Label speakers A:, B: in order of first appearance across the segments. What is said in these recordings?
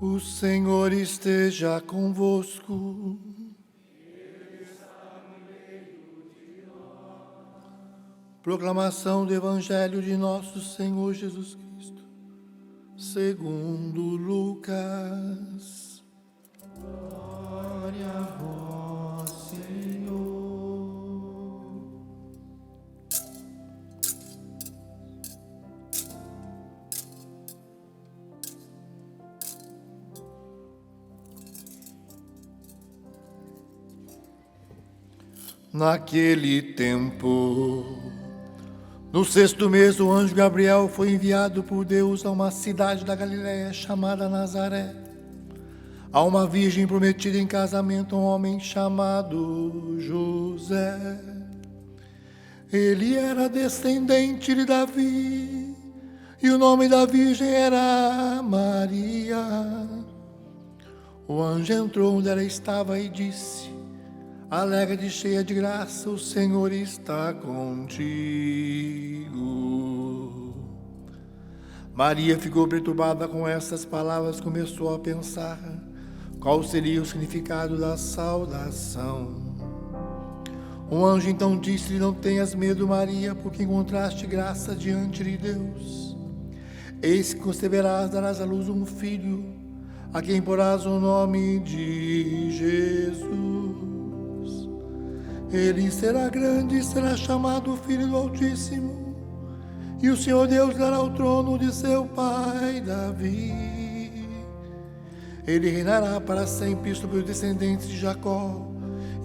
A: O Senhor esteja convosco. Proclamação do Evangelho de nosso Senhor Jesus Cristo, segundo Lucas. Glória a vós, Senhor. Naquele tempo, no 6º mês, o anjo Gabriel foi enviado por Deus a uma cidade da Galiléia chamada Nazaré, a uma virgem prometida em casamento a um homem chamado José. Ele era descendente de Davi, e o nome da virgem era Maria. O anjo entrou onde ela estava e disse: Alegre-te, cheia de graça, o Senhor está contigo. Maria ficou perturbada com essas palavras, começou a pensar qual seria o significado da saudação. O anjo então disse-lhe: Não tenhas medo, Maria, porque encontraste graça diante de Deus. Eis que conceberás, darás à luz um filho, a quem porás o nome de Jesus. Ele será grande e será chamado Filho do Altíssimo, e o Senhor Deus dará o trono de seu pai Davi. Ele reinará para sempre sobre os descendentes de Jacó,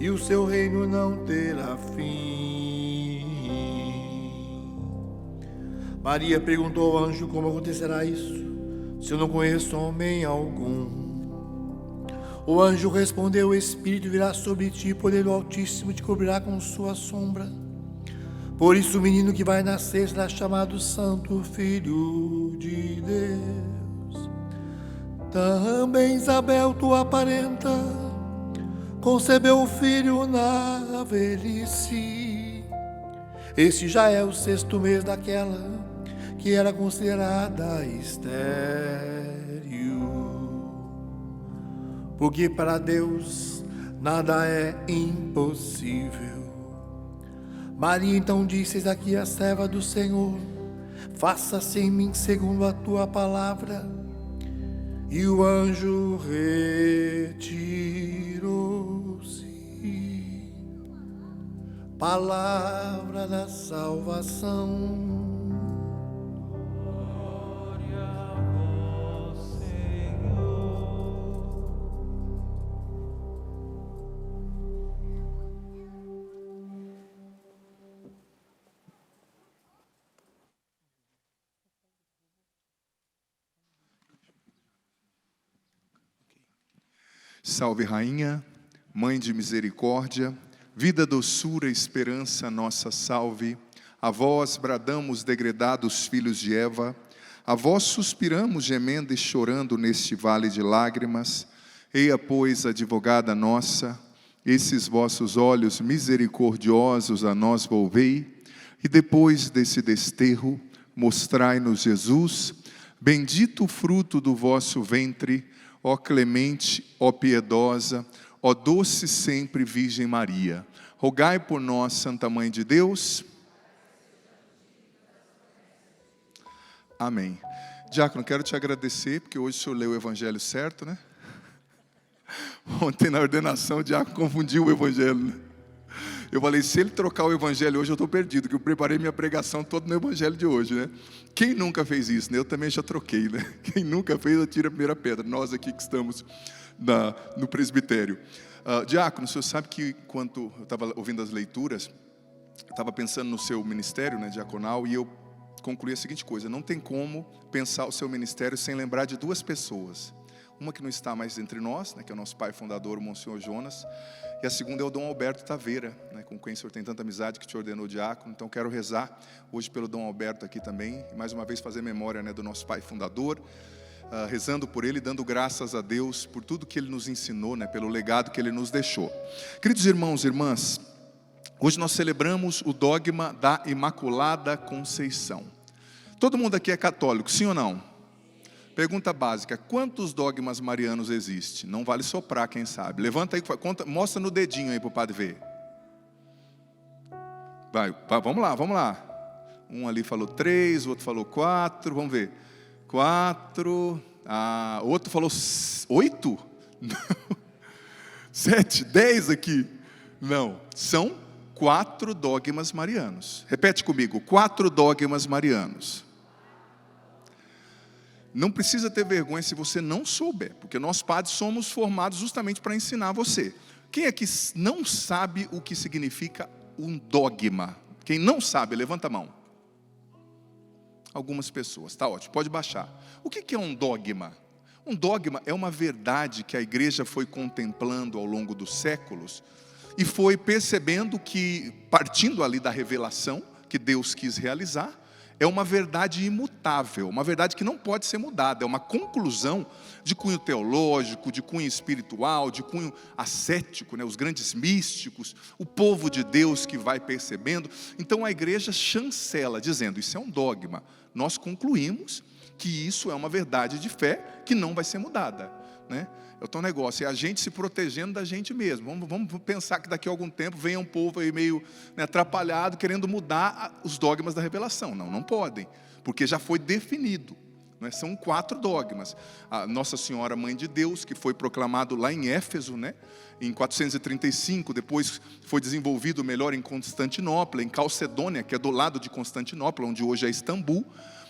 A: e o seu reino não terá fim. Maria perguntou ao anjo: Como acontecerá isso, se eu não conheço homem algum? O anjo respondeu: O Espírito virá sobre ti, o poder do Altíssimo te cobrirá com sua sombra. Por isso o menino que vai nascer será chamado Santo Filho de Deus. Também Isabel, tua parenta, concebeu um filho na velhice. Este já é o 6º mês daquela que era considerada estéril. Porque para Deus nada é impossível. Maria então disse: Eis aqui a serva do Senhor, faça-se em mim segundo a tua palavra. E o anjo retirou-se. Palavra da salvação.
B: Salve, Rainha, Mãe de misericórdia, vida, doçura, esperança, nossa salve. A vós bradamos, degredados filhos de Eva, a vós suspiramos, gemendo e chorando neste vale de lágrimas. Eia, pois, advogada nossa, esses vossos olhos misericordiosos a nós volvei, e depois desse desterro, mostrai-nos Jesus, bendito o fruto do vosso ventre, ó clemente, ó piedosa, ó doce sempre Virgem Maria. Rogai por nós, Santa Mãe de Deus. Amém. Diácono, quero te agradecer, porque hoje o senhor leu o evangelho certo, né? Ontem na ordenação o diácono confundiu o evangelho, né? Eu falei: se ele trocar o evangelho hoje eu estou perdido, porque eu preparei minha pregação toda no evangelho de hoje, né? Quem nunca fez isso, né? Eu também já troquei, né? Quem nunca fez, atira a primeira pedra. Nós aqui que estamos no presbitério. Diácono, o senhor sabe que quando eu estava ouvindo as leituras, eu estava pensando no seu ministério, né, diaconal, e eu concluí a seguinte coisa: não tem como pensar o seu ministério sem lembrar de duas pessoas. Uma que não está mais entre nós, né, que é o nosso pai fundador, o Monsenhor Jonas, e a segunda é o Dom Alberto Taveira, né, com quem o senhor tem tanta amizade, que te ordenou diácono. Então quero rezar hoje pelo Dom Alberto aqui também, e mais uma vez fazer memória, né, do nosso pai fundador, rezando por ele, dando graças a Deus por tudo que ele nos ensinou, né, pelo legado que ele nos deixou. Queridos irmãos e irmãs, hoje nós celebramos o dogma da Imaculada Conceição. Todo mundo aqui é católico, sim ou não? Pergunta básica: quantos dogmas marianos existem? Não vale soprar, quem sabe. Levanta aí, conta, mostra no dedinho aí para o padre ver. Vamos lá. Um ali falou 3, o outro falou 4, vamos ver. 4, o outro falou 8? Não. 7, 10 aqui. Não, são 4 dogmas marianos. Repete comigo: 4 dogmas marianos. Não precisa ter vergonha se você não souber, porque nós padres somos formados justamente para ensinar você. Quem aqui não sabe o que significa um dogma? Quem não sabe, levanta a mão. Algumas pessoas, está ótimo, pode baixar. O que é um dogma? Um dogma é uma verdade que a igreja foi contemplando ao longo dos séculos e foi percebendo que, partindo ali da revelação que Deus quis realizar, é uma verdade imutável, uma verdade que não pode ser mudada, é uma conclusão de cunho teológico, de cunho espiritual, de cunho ascético, né? Os grandes místicos, o povo de Deus que vai percebendo. Então a igreja chancela, dizendo: isso é um dogma. Nós concluímos que isso é uma verdade de fé que não vai ser mudada, né? É um negócio, é a gente se protegendo da gente mesmo. Vamos pensar que daqui a algum tempo venha um povo aí meio, né, atrapalhado, querendo mudar os dogmas da revelação. Não podem, porque já foi definido, né? São 4 dogmas. A Nossa Senhora Mãe de Deus, que foi proclamado lá em Éfeso, né, em 435, depois foi desenvolvido melhor em Constantinopla, em Calcedônia, que é do lado de Constantinopla, onde hoje é Istambul.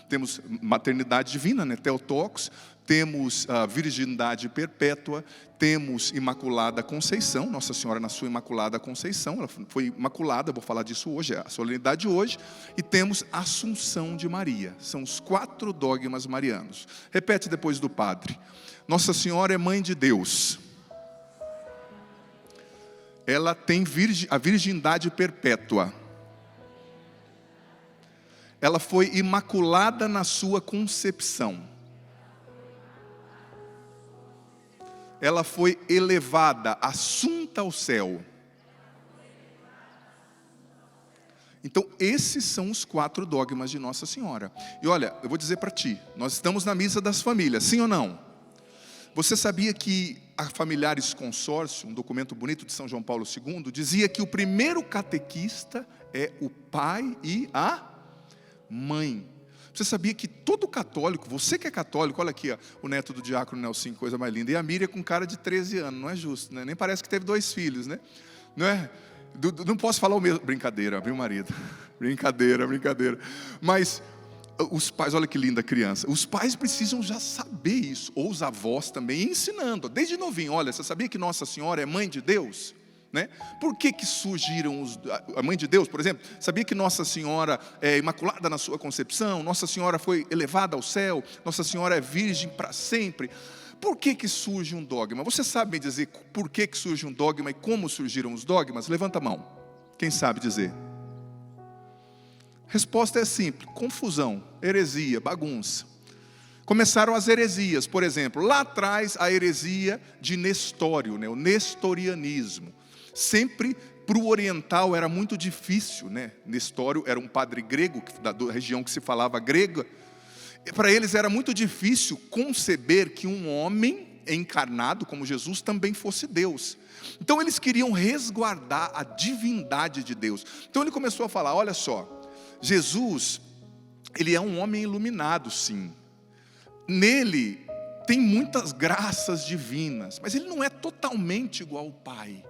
B: Temos maternidade divina, né, Theotokos, temos a virgindade perpétua, temos Imaculada Conceição, Nossa Senhora na sua Imaculada Conceição, ela foi imaculada, vou falar disso hoje, é a solenidade de hoje, e temos Assunção de Maria. São os 4 dogmas marianos. Repete depois do padre: Nossa Senhora é Mãe de Deus. Ela tem a virgindade perpétua. Ela foi imaculada na sua concepção. Ela foi elevada, assunta ao céu. Então, esses são os 4 dogmas de Nossa Senhora. E olha, eu vou dizer para ti, nós estamos na missa das famílias, sim ou não? Você sabia que a Familiares Consórcio, um documento bonito de São João Paulo II, dizia que o primeiro catequista é o pai e a mãe. Você sabia que todo católico, você que é católico, olha aqui, ó, o neto do diácono Nelson, coisa mais linda, e a Miriam com cara de 13 anos, não é justo, né? Nem parece que teve 2 filhos, né? Não é? Não posso falar o mesmo, brincadeira, viu, marido? Brincadeira. Mas os pais, olha que linda criança, os pais precisam já saber isso, ou os avós também, ensinando, desde novinho. Olha, você sabia que Nossa Senhora é Mãe de Deus? Né? Por que surgiram a Mãe de Deus, por exemplo? Sabia que Nossa Senhora é imaculada na sua concepção? Nossa Senhora foi elevada ao céu? Nossa Senhora é virgem para sempre? Por que surge um dogma? Você sabe me dizer por que surge um dogma e como surgiram os dogmas? Levanta a mão. Quem sabe dizer? Resposta é simples: confusão, heresia, bagunça. Começaram as heresias, por exemplo, lá atrás a heresia de Nestório, né? O nestorianismo. Sempre para o oriental era muito difícil, né? Nestório era um padre grego, da região que se falava grega. Para eles era muito difícil conceber que um homem encarnado como Jesus também fosse Deus. Então eles queriam resguardar a divindade de Deus. Então ele começou a falar: olha só, Jesus, ele é um homem iluminado, sim. Nele tem muitas graças divinas, mas ele não é totalmente igual ao Pai.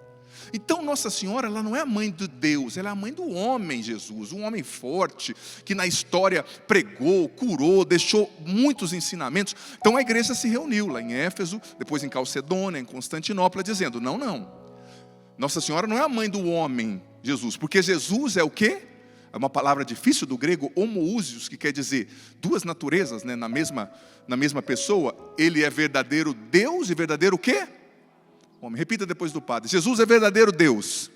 B: Então Nossa Senhora, ela não é a mãe de Deus, ela é a mãe do homem Jesus, um homem forte, que na história pregou, curou, deixou muitos ensinamentos. Então a igreja se reuniu lá em Éfeso, depois em Calcedônia, em Constantinopla, dizendo: não, Nossa Senhora não é a mãe do homem Jesus, porque Jesus é o quê? É uma palavra difícil do grego, homoousios, que quer dizer 2 naturezas, né, na mesma pessoa. Ele é verdadeiro Deus e verdadeiro o quê? Homem. Repita depois do padre: Jesus é verdadeiro Deus.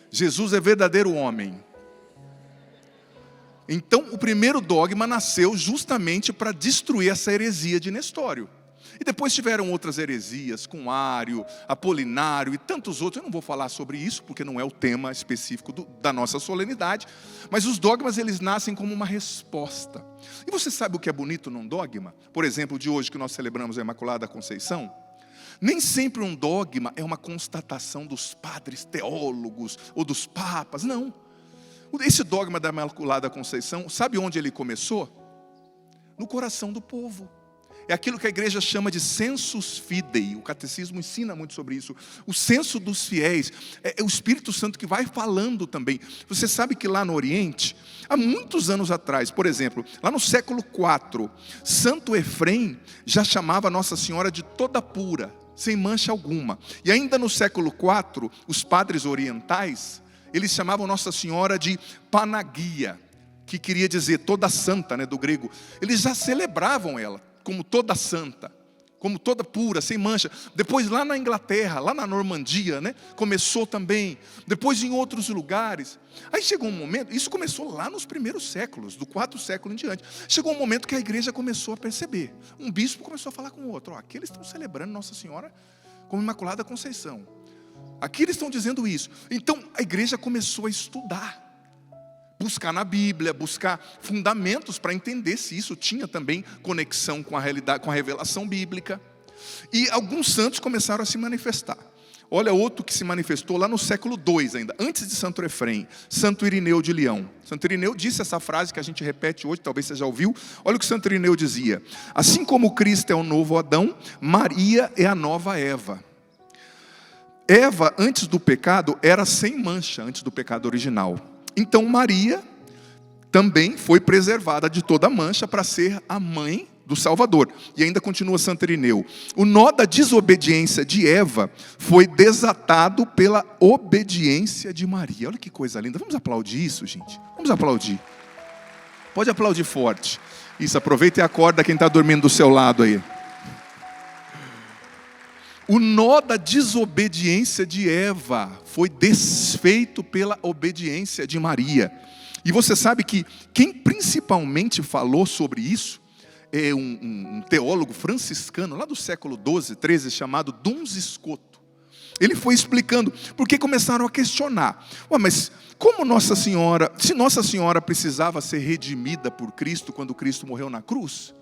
B: Jesus é verdadeiro homem. Então o primeiro dogma nasceu justamente para destruir essa heresia de Nestório. E depois tiveram outras heresias, com Ário, Apolinário e tantos outros. Eu não vou falar sobre isso, porque não é o tema específico da nossa solenidade. Mas os dogmas, eles nascem como uma resposta. E você sabe o que é bonito num dogma? Por exemplo, de hoje que nós celebramos a Imaculada Conceição. Nem sempre um dogma é uma constatação dos padres teólogos ou dos papas, não. Esse dogma da Imaculada Conceição, sabe onde ele começou? No coração do povo. É aquilo que a igreja chama de sensus fidei. O catecismo ensina muito sobre isso. O senso dos fiéis. É o Espírito Santo que vai falando também. Você sabe que lá no Oriente, há muitos anos atrás, por exemplo, lá no século IV, Santo Efrem já chamava Nossa Senhora de toda pura, sem mancha alguma. E ainda no século IV, os padres orientais, eles chamavam Nossa Senhora de Panagia, que queria dizer toda santa, né, do grego. Eles já celebravam ela como toda santa, como toda pura, sem mancha. Depois lá na Inglaterra, lá na Normandia, né, começou também. Depois em outros lugares. Aí chegou um momento, isso começou lá nos primeiros séculos, do IV século em diante. Chegou um momento que a igreja começou a perceber. Um bispo começou a falar com o outro: aqui eles estão celebrando Nossa Senhora como Imaculada Conceição. Aqui eles estão dizendo isso. Então a igreja começou a estudar. Buscar na Bíblia, buscar fundamentos para entender se isso tinha também conexão com a realidade, com a revelação bíblica. E alguns santos começaram a se manifestar. Olha outro que se manifestou lá no século II ainda, antes de Santo Efrem, Santo Irineu de Leão. Santo Irineu disse essa frase que a gente repete hoje, talvez você já ouviu. Olha o que Santo Irineu dizia: assim como Cristo é o novo Adão, Maria é a nova Eva. Eva, antes do pecado, era sem mancha, antes do pecado original. Então Maria também foi preservada de toda mancha para ser a mãe do Salvador. E ainda continua Santo Irineu: o nó da desobediência de Eva foi desatado pela obediência de Maria. Olha que coisa linda. Vamos aplaudir isso, gente? Vamos aplaudir. Pode aplaudir forte. Isso, aproveita e acorda quem está dormindo do seu lado aí. O nó da desobediência de Eva foi desfeito pela obediência de Maria. E você sabe que quem principalmente falou sobre isso é um teólogo franciscano lá do século XII, XIII, chamado Duns Scoto. Ele foi explicando, porque começaram a questionar: mas como Nossa Senhora, se Nossa Senhora precisava ser redimida por Cristo quando Cristo morreu na cruz,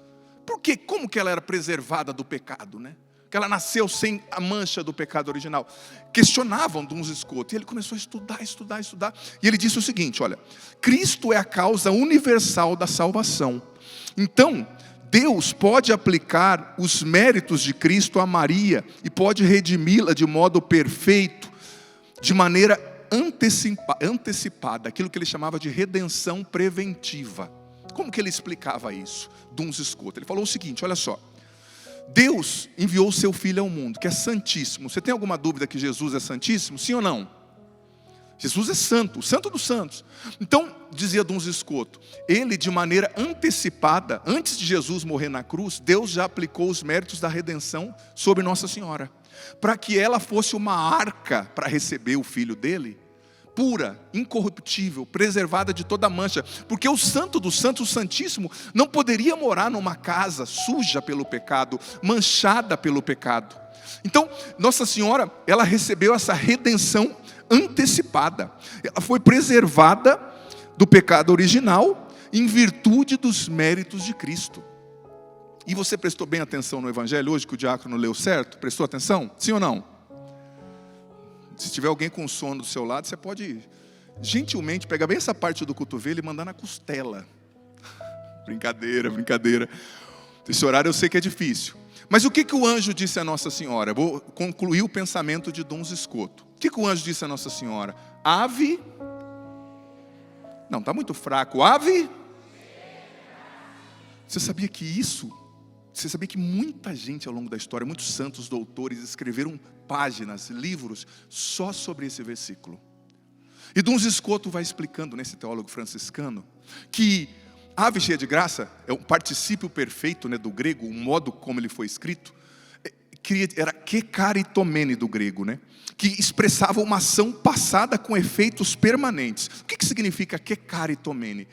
B: por quê? Como que ela era preservada do pecado, né? Que ela nasceu sem a mancha do pecado original. Questionavam Duns Scoto. E ele começou a estudar. E ele disse o seguinte: olha, Cristo é a causa universal da salvação. Então, Deus pode aplicar os méritos de Cristo a Maria e pode redimi-la de modo perfeito, de maneira antecipada, aquilo que ele chamava de redenção preventiva. Como que ele explicava isso? Duns Scoto. Ele falou o seguinte: olha só, Deus enviou o seu Filho ao mundo, que é santíssimo. Você tem alguma dúvida que Jesus é santíssimo? Sim ou não? Jesus é santo, o santo dos santos. Então, dizia Duns Scoto, ele de maneira antecipada, antes de Jesus morrer na cruz, Deus já aplicou os méritos da redenção sobre Nossa Senhora, para que ela fosse uma arca para receber o Filho dele, pura, incorruptível, preservada de toda mancha, porque o santo dos santos, o santíssimo, não poderia morar numa casa suja pelo pecado, manchada pelo pecado. Então, Nossa Senhora, ela recebeu essa redenção antecipada. Ela foi preservada do pecado original em virtude dos méritos de Cristo. E você prestou bem atenção no Evangelho hoje, que o diácono leu certo? Prestou atenção? Sim ou não? Se tiver alguém com sono do seu lado, você pode gentilmente pegar bem essa parte do cotovelo e mandar na costela. Brincadeira. Esse horário eu sei que é difícil. Mas o que o anjo disse a Nossa Senhora? Eu vou concluir o pensamento de Duns Scoto. O que o anjo disse a Nossa Senhora? Ave... Não, está muito fraco. Ave... Você sabia que muita gente ao longo da história, muitos santos doutores, escreveram páginas, livros, só sobre esse versículo. E Duns Scoto vai explicando, nesse teólogo franciscano, que ave cheia de graça é um particípio perfeito, né, do grego, o modo como ele foi escrito, era kekaritomene do grego, né, que expressava uma ação passada com efeitos permanentes. O que significa kekaritomene?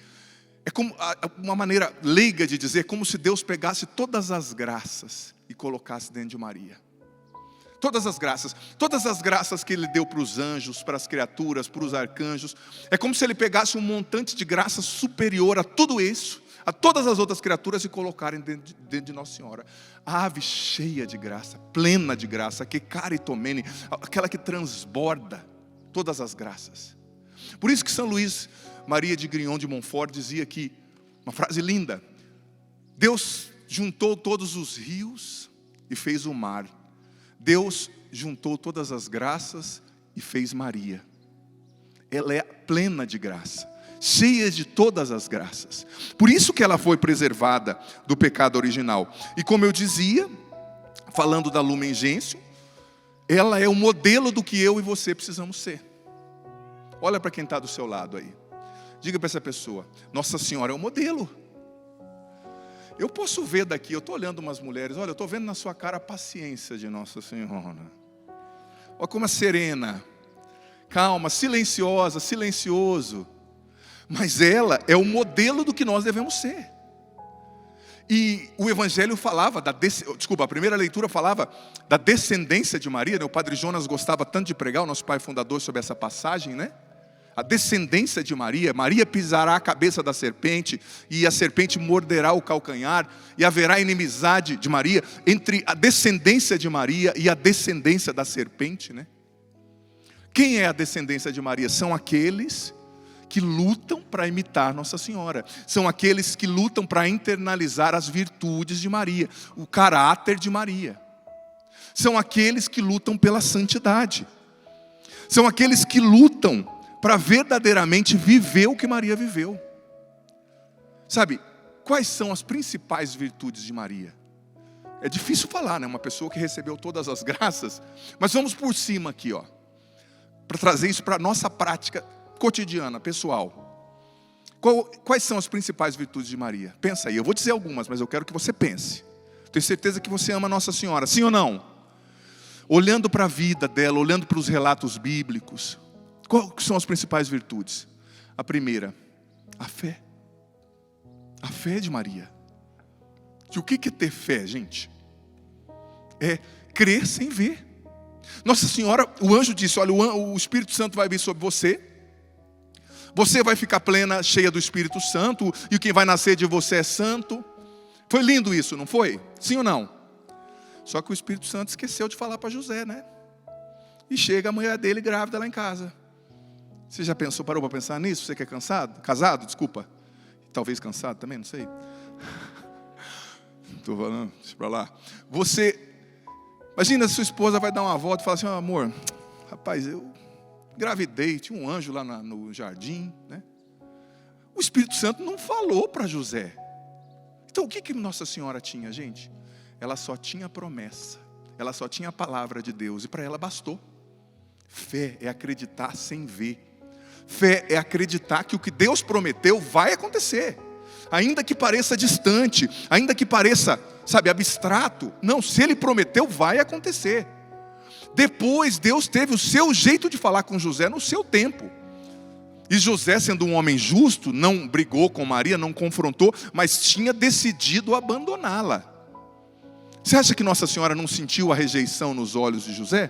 B: É como uma maneira leiga de dizer, como se Deus pegasse todas as graças e colocasse dentro de Maria. Todas as graças que Ele deu para os anjos, para as criaturas, para os arcanjos, é como se Ele pegasse um montante de graça superior a tudo isso, a todas as outras criaturas, e colocarem dentro de Nossa Senhora. A ave cheia de graça, plena de graça, que caritomene, aquela que transborda todas as graças. Por isso que São Luís Maria de Grignon de Montfort dizia que, uma frase linda: Deus juntou todos os rios e fez o mar. Deus juntou todas as graças e fez Maria. Ela é plena de graça, cheia de todas as graças. Por isso que ela foi preservada do pecado original. E como eu dizia, falando da Lumen Gentium, ela é o modelo do que eu e você precisamos ser. Olha para quem está do seu lado aí. Diga para essa pessoa: Nossa Senhora é o modelo. Eu posso ver daqui, eu estou olhando umas mulheres, olha, eu estou vendo na sua cara a paciência de Nossa Senhora. Olha como é serena, calma, silenciosa, silencioso. Mas ela é o modelo do que nós devemos ser. E o Evangelho falava, a primeira leitura falava da descendência de Maria, né? O Padre Jonas gostava tanto de pregar, o nosso pai fundador, sobre essa passagem, né? A descendência de Maria. Maria pisará a cabeça da serpente, e a serpente morderá o calcanhar, e haverá inimizade de Maria entre a descendência de Maria e a descendência da serpente, né? Quem é a descendência de Maria? São aqueles que lutam para imitar Nossa Senhora. São aqueles que lutam para internalizar as virtudes de Maria, o caráter de Maria. São aqueles que lutam pela santidade. São aqueles que lutam para verdadeiramente viver o que Maria viveu. Sabe, quais são as principais virtudes de Maria? É difícil falar, né? Uma pessoa que recebeu todas as graças. Mas vamos por cima aqui, ó, para trazer isso para a nossa prática cotidiana, pessoal. Quais são as principais virtudes de Maria? Pensa aí, eu vou dizer algumas, mas eu quero que você pense. Tenho certeza que você ama Nossa Senhora, sim ou não? Olhando para a vida dela, olhando para os relatos bíblicos, quais são as principais virtudes? A primeira, a fé. A fé de Maria. E o que é ter fé, gente? É crer sem ver. Nossa Senhora, o anjo disse: olha, o Espírito Santo vai vir sobre você. Você vai ficar plena, cheia do Espírito Santo, e quem vai nascer de você é santo. Foi lindo isso, não foi? Sim ou não? Só que o Espírito Santo esqueceu de falar para José, né? E chega a mulher dele grávida lá em casa. Você já parou para pensar nisso? Você que é casado, desculpa. Talvez cansado também, não sei. Estou falando, deixa para lá. Imagina, sua esposa vai dar uma volta e fala assim: amor, rapaz, eu engravidei, tinha um anjo lá no jardim, né? O Espírito Santo não falou para José. Então o que Nossa Senhora tinha, gente? Ela só tinha promessa, ela só tinha a palavra de Deus, e para ela bastou. Fé é acreditar sem ver. Fé é acreditar que o que Deus prometeu vai acontecer, ainda que pareça distante, ainda que pareça, abstrato. Não, se Ele prometeu, vai acontecer. Depois Deus teve o seu jeito de falar com José no seu tempo. E José, sendo um homem justo, não brigou com Maria, não confrontou, mas tinha decidido abandoná-la. Você acha que Nossa Senhora não sentiu a rejeição nos olhos de José?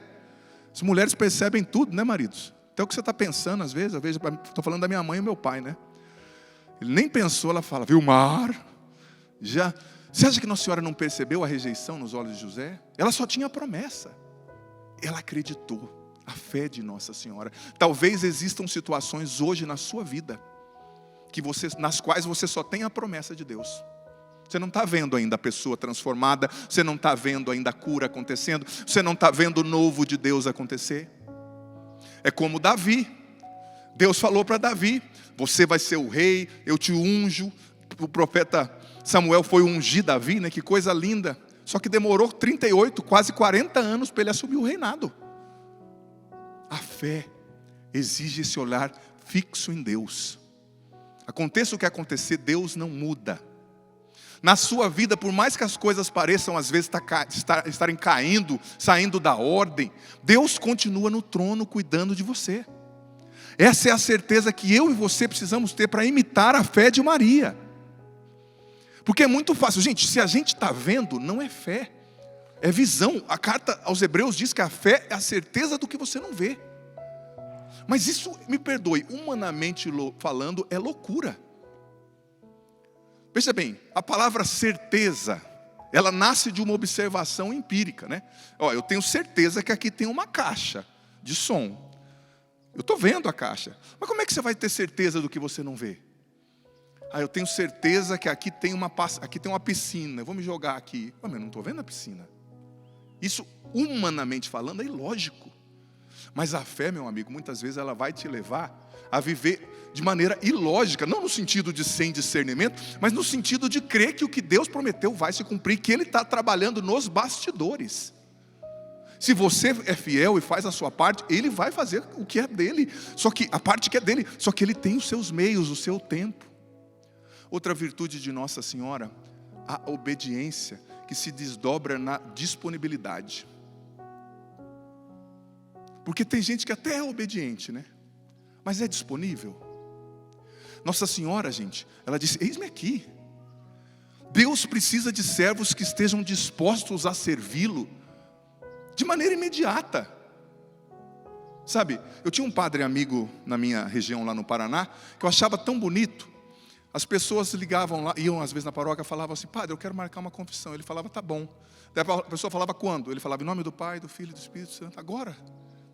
B: As mulheres percebem tudo, né, maridos? Até o que você está pensando, às vezes, estou falando da minha mãe e meu pai, né? Ele nem pensou, ela fala: Vilmar, já. Você acha que Nossa Senhora não percebeu a rejeição nos olhos de José? Ela só tinha a promessa. Ela acreditou, a fé de Nossa Senhora. Talvez existam situações hoje na sua vida nas quais você só tem a promessa de Deus. Você não está vendo ainda a pessoa transformada, você não está vendo ainda a cura acontecendo, você não está vendo o novo de Deus acontecer. É como Davi. Deus falou para Davi: você vai ser o rei, eu te unjo. O profeta Samuel foi ungir Davi, né? Que coisa linda. Só que demorou 38, quase 40 anos para ele assumir o reinado. A fé exige esse olhar fixo em Deus. Aconteça o que acontecer, Deus não muda. Na sua vida, por mais que as coisas pareçam às vezes estarem caindo, saindo da ordem, Deus continua no trono cuidando de você. Essa é a certeza que eu e você precisamos ter para imitar a fé de Maria. Porque é muito fácil, gente, se a gente está vendo, não é fé. É visão. A carta aos Hebreus diz que a fé é a certeza do que você não vê. Mas isso, me perdoe, humanamente falando, é loucura. Veja bem, a palavra certeza, ela nasce de uma observação empírica, né? Eu tenho certeza que aqui tem uma caixa de som. Eu estou vendo a caixa. Mas como é que você vai ter certeza do que você não vê? Eu tenho certeza que aqui tem uma piscina. Eu vou me jogar aqui. Mas eu não estou vendo a piscina. Isso, humanamente falando, é ilógico. Mas a fé, meu amigo, muitas vezes ela vai te levar a viver de maneira ilógica. Não no sentido de sem discernimento, mas no sentido de crer que o que Deus prometeu vai se cumprir, que Ele está trabalhando nos bastidores. Se você é fiel e faz a sua parte, Ele vai fazer o que é dele. Só que a parte que é dele, só que Ele tem os seus meios, o seu tempo. Outra virtude de Nossa Senhora, a obediência, que se desdobra na disponibilidade. Porque tem gente que até é obediente, né? Mas é disponível. Nossa Senhora, gente, ela disse: eis-me aqui. Deus precisa de servos que estejam dispostos a servi-lo de maneira imediata. Sabe, eu tinha um padre amigo na minha região lá no Paraná, que eu achava tão bonito. As pessoas ligavam lá, iam às vezes na paróquia, falavam assim: padre, eu quero marcar uma confissão. Ele falava: tá bom. Daí a pessoa falava: quando? Ele falava: em nome do Pai, do Filho e do Espírito Santo. Agora,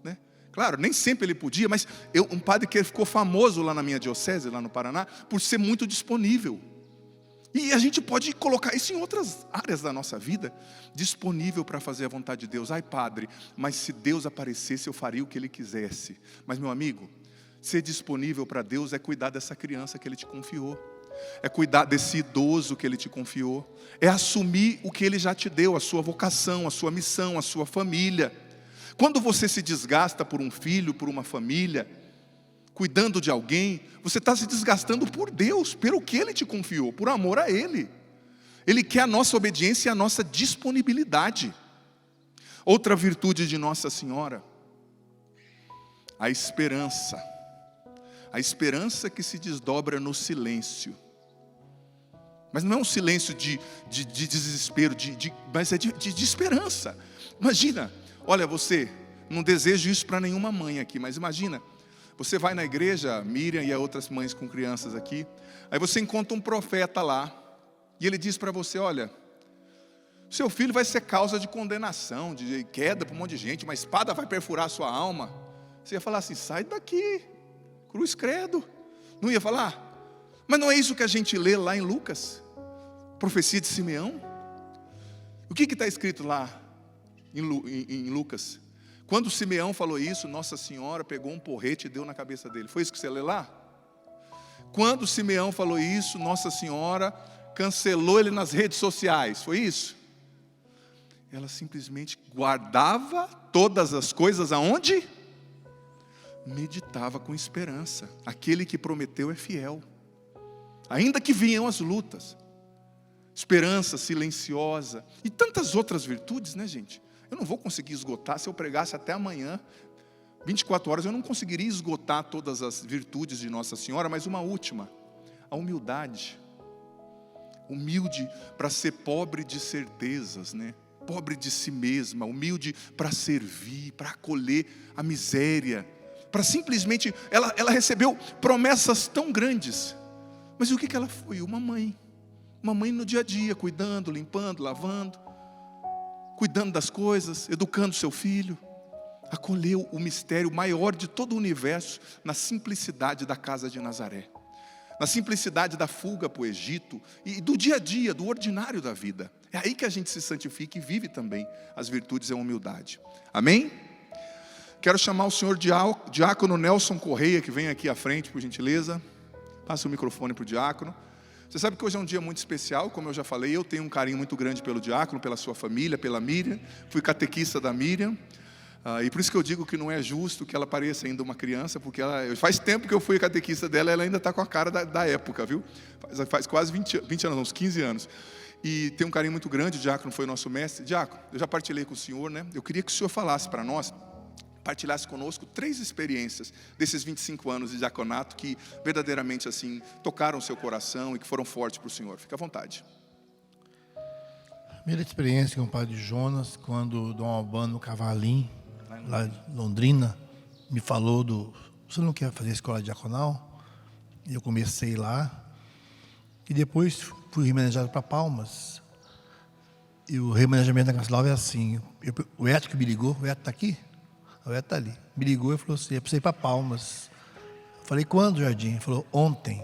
B: né? Claro, nem sempre ele podia, mas um padre que ficou famoso lá na minha diocese, lá no Paraná, por ser muito disponível. E a gente pode colocar isso em outras áreas da nossa vida, disponível para fazer a vontade de Deus. Ai, padre, mas se Deus aparecesse, eu faria o que Ele quisesse. Mas, meu amigo, ser disponível para Deus é cuidar dessa criança que Ele te confiou, é cuidar desse idoso que Ele te confiou, é assumir o que Ele já te deu, a sua vocação, a sua missão, a sua família. Quando você se desgasta por um filho, por uma família, cuidando de alguém, você está se desgastando por Deus, pelo que Ele te confiou, por amor a Ele. Ele quer a nossa obediência e a nossa disponibilidade. Outra virtude de Nossa Senhora, a esperança. A esperança que se desdobra no silêncio. Mas não é um silêncio de desespero, mas é de esperança. Imagina, olha, você, não desejo isso para nenhuma mãe aqui, mas imagina, você vai na igreja, Miriam e as outras mães com crianças aqui, aí você encontra um profeta lá, e ele diz para você: olha, seu filho vai ser causa de condenação, de queda para um monte de gente, uma espada vai perfurar a sua alma. Você ia falar assim: sai daqui, cruz credo. Não ia falar? Mas não é isso que a gente lê lá em Lucas? Profecia de Simeão? O que está escrito lá em Lucas? Quando Simeão falou isso, Nossa Senhora pegou um porrete e deu na cabeça dele. Foi isso que você lê lá? Quando Simeão falou isso, Nossa Senhora cancelou ele nas redes sociais. Foi isso? Ela simplesmente guardava todas as coisas aonde? Meditava com esperança. Aquele que prometeu é fiel. Ainda que vinham as lutas. Esperança silenciosa. E tantas outras virtudes, né, gente? Eu não vou conseguir esgotar. Se eu pregasse até amanhã, 24 horas, eu não conseguiria esgotar todas as virtudes de Nossa Senhora. Mas uma última, a humildade. Humilde para ser pobre de certezas, né? Pobre de si mesma, humilde para servir, para acolher a miséria, para simplesmente, ela recebeu promessas tão grandes, mas o que ela foi? Uma mãe no dia a dia, cuidando, limpando, lavando, cuidando das coisas, educando seu filho, acolheu o mistério maior de todo o universo, na simplicidade da casa de Nazaré, na simplicidade da fuga para o Egito, e do dia a dia, do ordinário da vida. É aí que a gente se santifica e vive também as virtudes e a humildade. Amém? Quero chamar o senhor diácono Nelson Correia, que vem aqui à frente, por gentileza. Passa o microfone para o diácono. Você sabe que hoje é um dia muito especial, como eu já falei, eu tenho um carinho muito grande pelo diácono, pela sua família, pela Miriam. Fui catequista da Miriam. E por isso que eu digo que não é justo que ela pareça ainda uma criança, porque faz tempo que eu fui catequista dela, ela ainda está com a cara da época, viu? Faz quase 20 anos, uns 15 anos. E tem um carinho muito grande, o diácono foi nosso mestre. Diácono, eu já partilhei com o senhor, né? Eu queria que o senhor falasse para nós, partilhasse conosco 3 experiências desses 25 anos de diaconato que verdadeiramente assim tocaram o seu coração e que foram fortes para o senhor. Fique à vontade.
A: Primeira experiência com o Padre Jonas, quando Dom Albano Cavalim, lá em Londrina, me falou você não quer fazer escola diaconal? Eu comecei lá, e depois fui remanejado para Palmas. E o remanejamento da Casa Nova é assim, o Eto que me ligou, o Eto está aqui? O Eto está ali. Me ligou e falou assim, eu precisei ir para Palmas. Eu falei, quando, Jardim? Ele falou, ontem.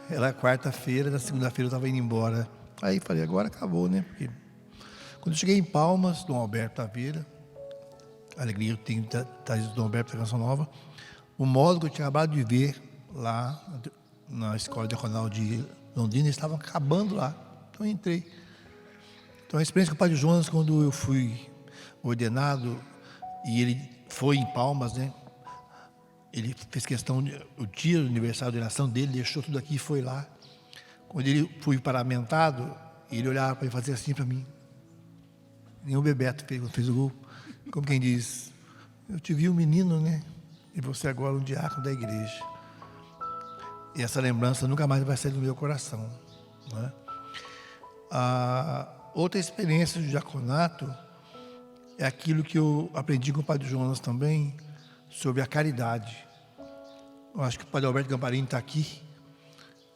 A: Era quarta-feira, na segunda-feira eu estava indo embora. Aí falei, agora acabou, né? Porque quando eu cheguei em Palmas, Dom Alberto Taveira, alegria eu tenho trazido Dom Alberto para a Canção Nova, o módulo que eu tinha acabado de ver lá na Escola Diaconal de Londrina, eles estavam acabando lá. Então eu entrei. Então a experiência com o Padre Jonas, quando eu fui ordenado, e ele foi em Palmas, né? Ele fez questão, o dia do aniversário da ordenação dele, deixou tudo aqui e foi lá. Quando ele fui paramentado, ele olhava para mim e fazia assim para mim. Nem o Bebeto fez o gol. Como quem diz, eu te vi um menino, né? E você agora um diácono da igreja. E essa lembrança nunca mais vai sair do meu coração. Né? A outra experiência do diaconato é aquilo que eu aprendi com o Padre Jonas também, sobre a caridade. Eu acho que o Padre Alberto Gamparini está aqui,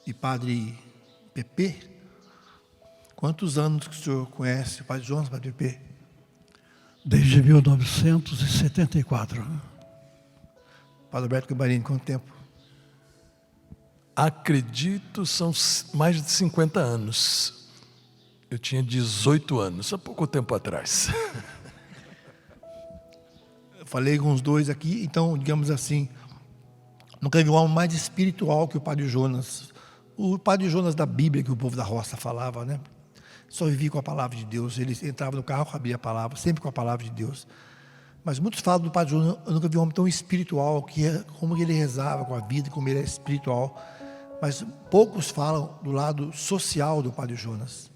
A: e Padre Pepe. Quantos anos que o senhor conhece o Padre Jonas, Padre Pepe?
C: Desde 1974.
A: Padre Alberto Gamparini, quanto tempo?
D: Acredito, são mais de 50 anos. Eu tinha 18 anos, há pouco tempo atrás.
A: Eu falei com os dois aqui, então, digamos assim, nunca vi um homem mais espiritual que o Padre Jonas. O Padre Jonas da Bíblia, que o povo da roça falava, né? Só vivia com a palavra de Deus. Ele entrava no carro, abria a palavra, sempre com a palavra de Deus. Mas muitos falam do Padre Jonas, eu nunca vi um homem tão espiritual, como ele rezava com a vida, como ele é espiritual. Mas poucos falam do lado social do Padre Jonas.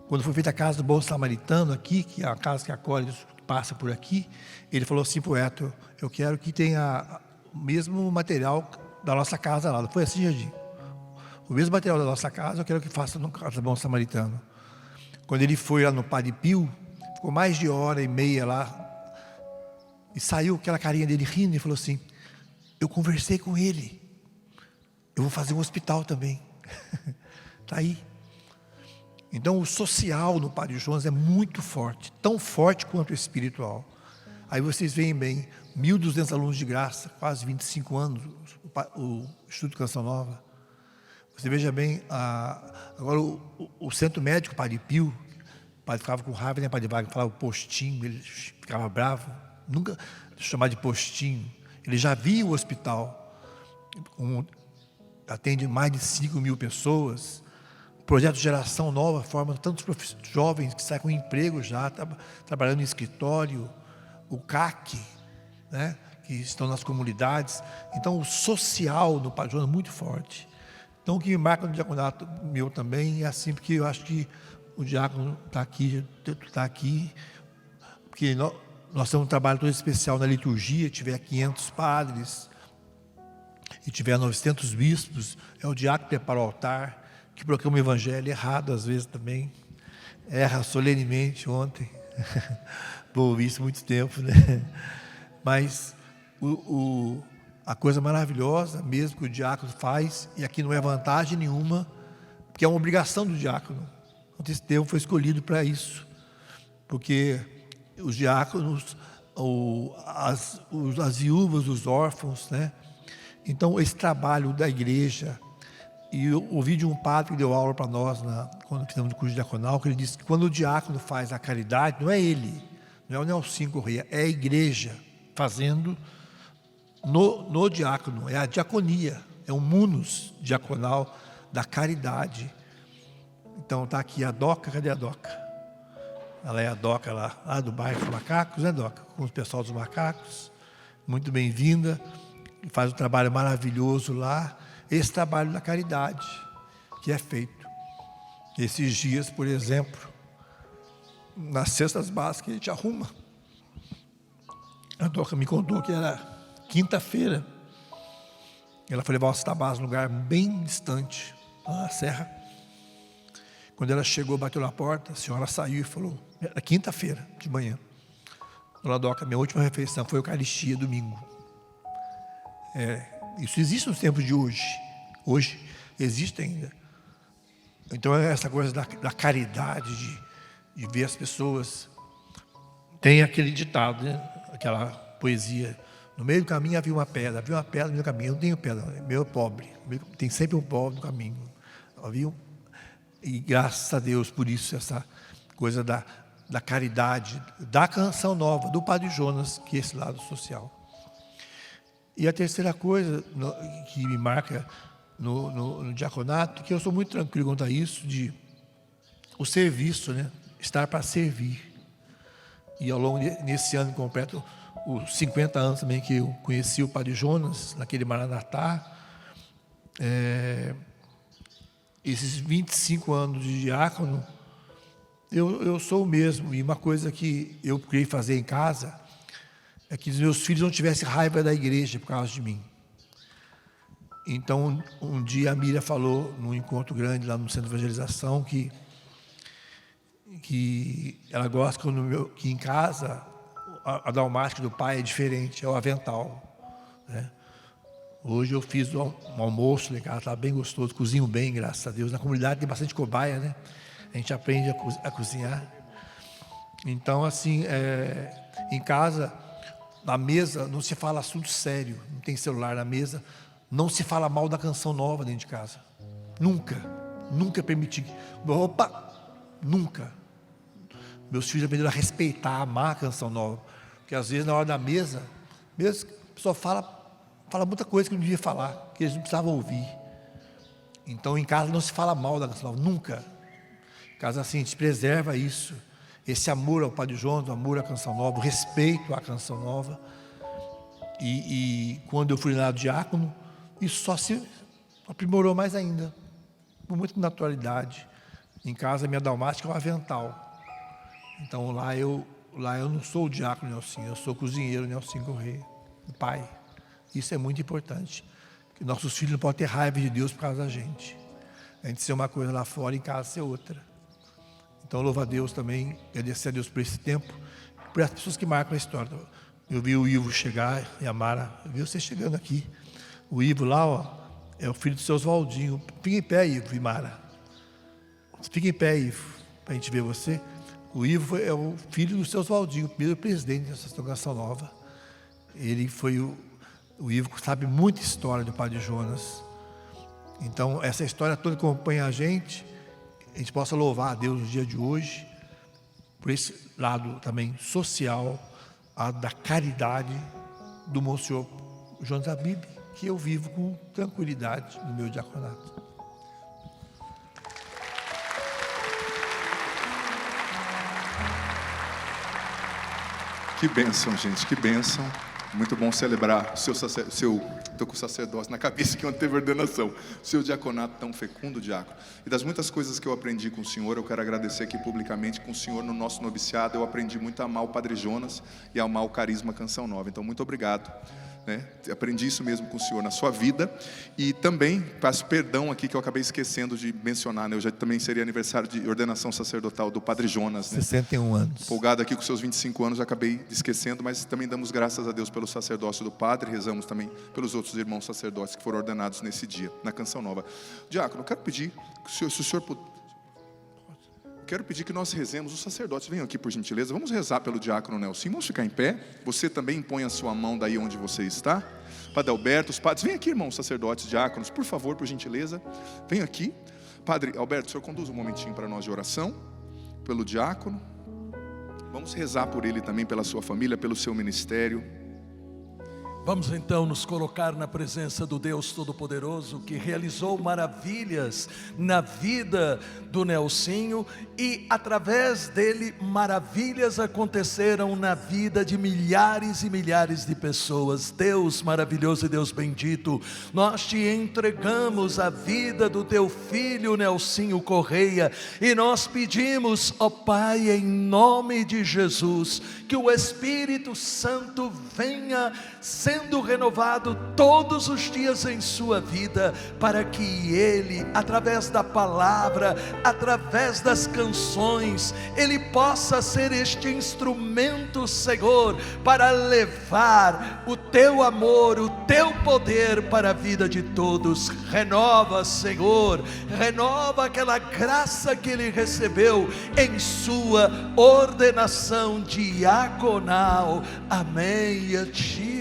A: Quando foi feita a casa do Bom Samaritano aqui, que é a casa que acolhe, passa por aqui, ele falou assim para o Eto, eu quero que tenha o mesmo material da nossa casa lá. Não foi assim, Jardim? O mesmo material da nossa casa, eu quero que faça no Casa do Bom Samaritano. Quando ele foi lá no Padre Pio, ficou mais de hora e meia lá, e saiu aquela carinha dele rindo e falou assim, eu conversei com ele, eu vou fazer um hospital também. Está aí. Então o social no Padre Jonas é muito forte, tão forte quanto o espiritual. Aí vocês veem bem, 1.200 alunos de graça, quase 25 anos, o Instituto Canção Nova. Você veja bem, agora o Centro Médico Padre Pio, o padre ficava com raiva, né? Padre Wagner falava o postinho, ele ficava bravo, nunca chamar de postinho. Ele já via o hospital, atende mais de 5.000 pessoas. O projeto Geração Nova forma tantos jovens que saem com emprego já, trabalhando em escritório, o CAC, né? Que estão nas comunidades. Então o social no Padre Jonas é muito forte. Então o que me marca no diaconato meu também é assim, porque eu acho que o diácono está aqui, porque nós temos um trabalho todo especial na liturgia, tiver 500 padres e tiver 900 bispos, é o diácono que prepara o altar, que proclama o evangelho errado às vezes também, erra solenemente ontem, vou ouvir isso há muito tempo, né? Mas a coisa maravilhosa mesmo que o diácono faz, e aqui não é vantagem nenhuma, porque é uma obrigação do diácono. Esse termo foi escolhido para isso, porque os diáconos, as viúvas, os órfãos, né? Então esse trabalho da igreja, e eu ouvi de um padre que deu aula para nós quando fizemos o curso diaconal, que ele disse que quando o diácono faz a caridade, não é ele, não é o Nelson Correia, é a igreja fazendo no diácono, é a diaconia, é o munus diaconal da caridade. Então está aqui a Doca, cadê a Doca? Ela é a Doca lá do bairro dos Macacos, né, Doca? Com o pessoal dos Macacos, muito bem-vinda, faz um trabalho maravilhoso lá, esse trabalho da caridade que é feito. Esses dias, por exemplo, nas cestas básicas a gente arruma. A Doca me contou que era quinta-feira, ela foi levar uma cesta básica num lugar bem distante, lá na serra.
C: Quando ela chegou, bateu na porta, a senhora saiu e falou, era quinta-feira de manhã, dona Doca, minha última refeição foi Eucaristia, domingo. Isso existe nos tempos de hoje. Hoje existe ainda. Então essa coisa da caridade, de ver as pessoas. Tem aquele ditado, né? Aquela poesia, no meio do caminho havia uma pedra no meio do caminho. Eu não tenho pedra, meu é pobre, tem sempre um pobre no caminho. E graças a Deus por isso, essa coisa da caridade, da Canção Nova, do Padre Jonas, que é esse lado social. E a terceira coisa que me marca no diaconato, que eu sou muito tranquilo quanto a isso, de o serviço, né? Estar para servir. E ao longo nesse ano completo, os 50 anos também que eu conheci o Padre Jonas, naquele Maranatá, esses 25 anos de diácono, eu sou o mesmo. E uma coisa que eu queria fazer em casa é que os meus filhos não tivessem raiva da igreja por causa de mim. Então, um dia a Miriam falou, num encontro grande lá no Centro de Evangelização, que ela gosta que em casa a dalmática do pai é diferente, é o avental, né? Hoje eu fiz um almoço legal, estava bem gostoso, cozinho bem, graças a Deus. Na comunidade tem bastante cobaia, né? A gente aprende a cozinhar. Então, assim, em casa, na mesa, não se fala assunto sério, não tem celular na mesa, não se fala mal da Canção Nova dentro de casa. Nunca permiti. Opa, nunca. Meus filhos aprenderam a respeitar, a amar a Canção Nova. Porque às vezes na hora da mesa, mesmo que a pessoa fala muita coisa que não devia falar, que eles não precisavam ouvir. Então em casa não se fala mal da Canção Nova, nunca. Em casa assim, a gente preserva isso. Esse amor ao Padre Jonas, o amor à Canção Nova, o respeito à Canção Nova. E quando eu fui ordenado diácono, isso só se aprimorou mais ainda, com muita naturalidade. Em casa, minha dalmática é um avental. Então lá eu não sou o diácono Nelsinho, eu sou o cozinheiro Nelsinho Correia, o pai. Isso é muito importante, que nossos filhos não podem ter raiva de Deus por causa da gente. A gente ser uma coisa lá fora, em casa ser outra. Então louvo a Deus também, agradecer a Deus por esse tempo, por as pessoas que marcam a história. Eu vi o Ivo chegar e a Mara, eu vi você chegando aqui. O Ivo lá, ó, é o filho do seu Oswaldinho. Fica em pé, Ivo e Mara. Fica em pé, Ivo, para a gente ver você. O Ivo é o filho do seu Oswaldinho, o primeiro presidente da Associação Canção Nova. Ele foi o Ivo sabe muita história do Padre Jonas. Então, essa história toda acompanha a gente possa louvar a Deus no dia de hoje, por esse lado também social, da caridade do Monsenhor Jonas Abib, que eu vivo com tranquilidade no meu diaconato.
B: Que bênção, gente, que bênção. Muito bom celebrar estou com o sacerdócio na cabeça que ontem teve ordenação, o seu diaconato tão fecundo, diácono. E das muitas coisas que eu aprendi com o senhor, eu quero agradecer aqui publicamente com o senhor no nosso noviciado. Eu aprendi muito a amar o Padre Jonas e a amar o carisma Canção Nova. Então, muito obrigado. Aprendi isso mesmo com o senhor na sua vida. E também peço perdão aqui que eu acabei esquecendo de mencionar, né? Hoje também seria aniversário de ordenação sacerdotal do Padre Jonas, né?
C: 61 anos.
B: Empolgado aqui com seus 25 anos, acabei esquecendo, mas também damos graças a Deus pelo sacerdócio do Padre, rezamos também pelos outros irmãos sacerdotes que foram ordenados nesse dia, na Canção Nova. Diácono, eu quero pedir que se o senhor quero pedir que nós rezemos, os sacerdotes venham aqui por gentileza, vamos rezar pelo diácono Nelsinho, vamos ficar em pé, você também impõe a sua mão daí onde você está. Padre Alberto, os padres, vem aqui, irmãos sacerdotes, diáconos, por favor, por gentileza, venham aqui. Padre Alberto, o senhor conduz um momentinho para nós de oração, pelo diácono, vamos rezar por ele também, pela sua família, pelo seu ministério.
D: Vamos então nos colocar na presença do Deus Todo-Poderoso, que realizou maravilhas na vida do Nelsinho e através dele maravilhas aconteceram na vida de milhares e milhares de pessoas. Deus maravilhoso e Deus bendito, nós te entregamos a vida do teu filho Nelsinho Correia e nós pedimos, ó Pai, em nome de Jesus, que o Espírito Santo venha ser sendo renovado todos os dias em sua vida, para que Ele, através da palavra, através das canções, Ele possa ser este instrumento, Senhor, para levar o Teu amor, o Teu poder para a vida de todos. Renova, Senhor, renova aquela graça que Ele recebeu em sua ordenação diaconal. Amém.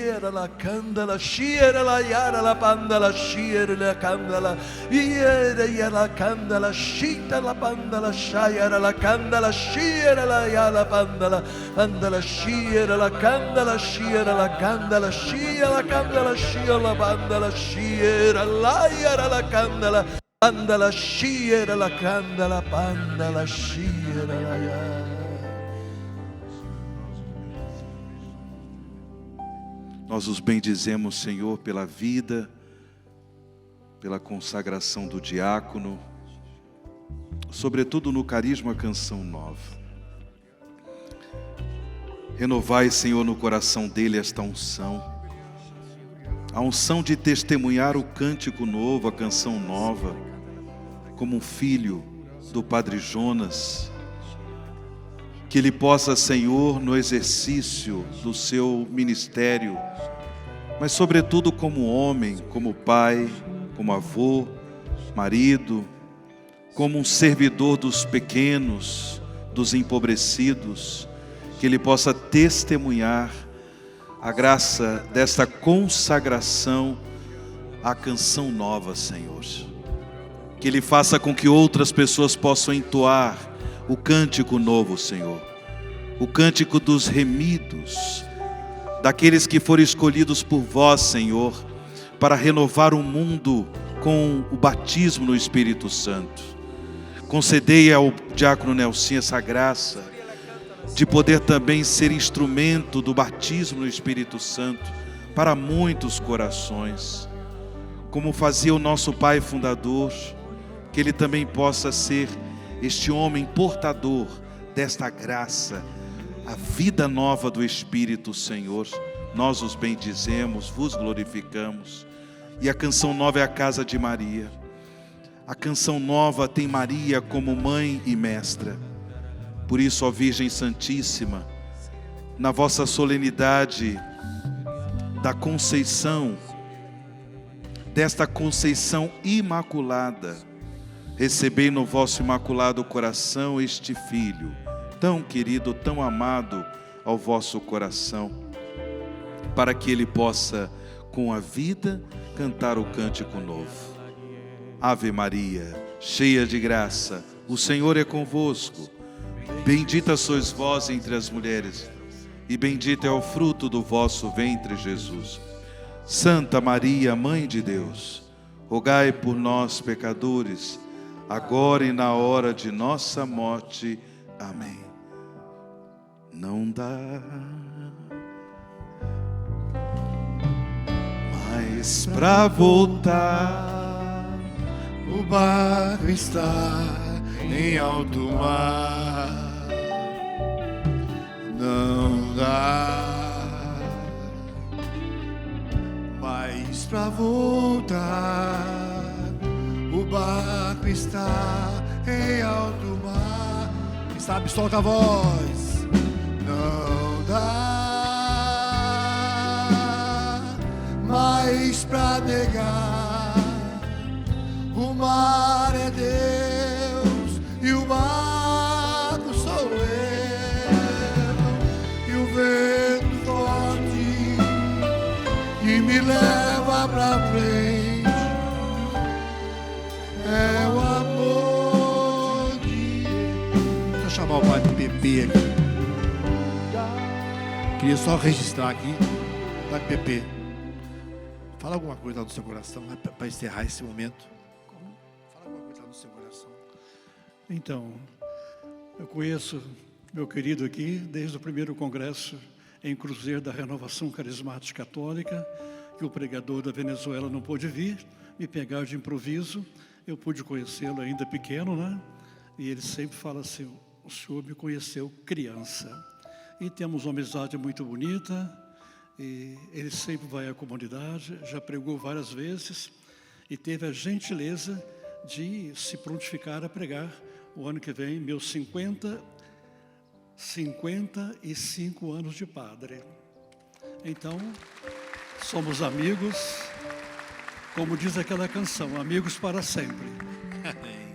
D: Shira la candela, shira la yara la pandala, shira la candela, yera la candela, shita la pandala, shayara la candela, shira la yara pandala, pandala, shira la candela, shira la candela, shira la candela, shira la pandala, shira la yara la candela, pandala, shira la candela, pandala, shira la yara.
E: Nós os bendizemos, Senhor, pela vida, pela consagração do diácono, sobretudo no carisma Canção Nova. Renovai, Senhor, no coração dele esta unção, a unção de testemunhar o cântico novo, a canção nova, como um filho do Padre Jonas. Que ele possa, Senhor, no exercício do seu ministério, mas sobretudo como homem, como pai, como avô, marido, como um servidor dos pequenos, dos empobrecidos, que ele possa testemunhar a graça desta consagração à canção nova, Senhor. Que ele faça com que outras pessoas possam entoar o cântico novo, Senhor, o cântico dos remidos, daqueles que foram escolhidos por vós, Senhor, para renovar o mundo com o batismo no Espírito Santo. Concedei ao diácono Nelsinho essa graça de poder também ser instrumento do batismo no Espírito Santo para muitos corações, como fazia o nosso Pai fundador, que ele também possa ser este homem portador desta graça, a vida nova do Espírito, Senhor. Nós os bendizemos, vos glorificamos. E a canção nova é a casa de Maria. A canção nova tem Maria como mãe e mestra. Por isso, ó Virgem Santíssima, na vossa solenidade da Conceição, desta Conceição imaculada, recebei no vosso imaculado coração este Filho, tão querido, tão amado ao vosso coração, para que ele possa, com a vida, cantar o cântico novo. Ave Maria, cheia de graça, o Senhor é convosco. Bendita sois vós entre as mulheres, e bendito é o fruto do vosso ventre, Jesus. Santa Maria, Mãe de Deus, rogai por nós, pecadores, agora e na hora de nossa morte. Amém. Não dá mais pra voltar,
A: O barco está em alto mar. Não dá mais pra voltar. O barco está em alto mar. Quem sabe solta a voz. Não dá mais pra negar. O mar é Deus e o barco sou eu. E o vento forte que me leva pra frente é o amor de Deus. Deixa eu chamar o Padre Pepe aqui. Queria só registrar aqui, Padre Pepe. Fala alguma coisa lá do seu coração para encerrar esse momento. Fala alguma coisa lá do seu coração.
F: Então, eu conheço meu querido aqui desde o primeiro congresso em Cruzeiro da Renovação Carismática Católica, que o pregador da Venezuela não pôde vir, me pegar de improviso. Eu pude conhecê-lo ainda pequeno, né? E ele sempre fala assim: o senhor me conheceu criança. E temos uma amizade muito bonita. E ele sempre vai à comunidade, já pregou várias vezes e teve a gentileza de se prontificar a pregar o ano que vem, meus 55 anos de padre. Então, somos amigos, como diz aquela canção, amigos para sempre.
G: Amém.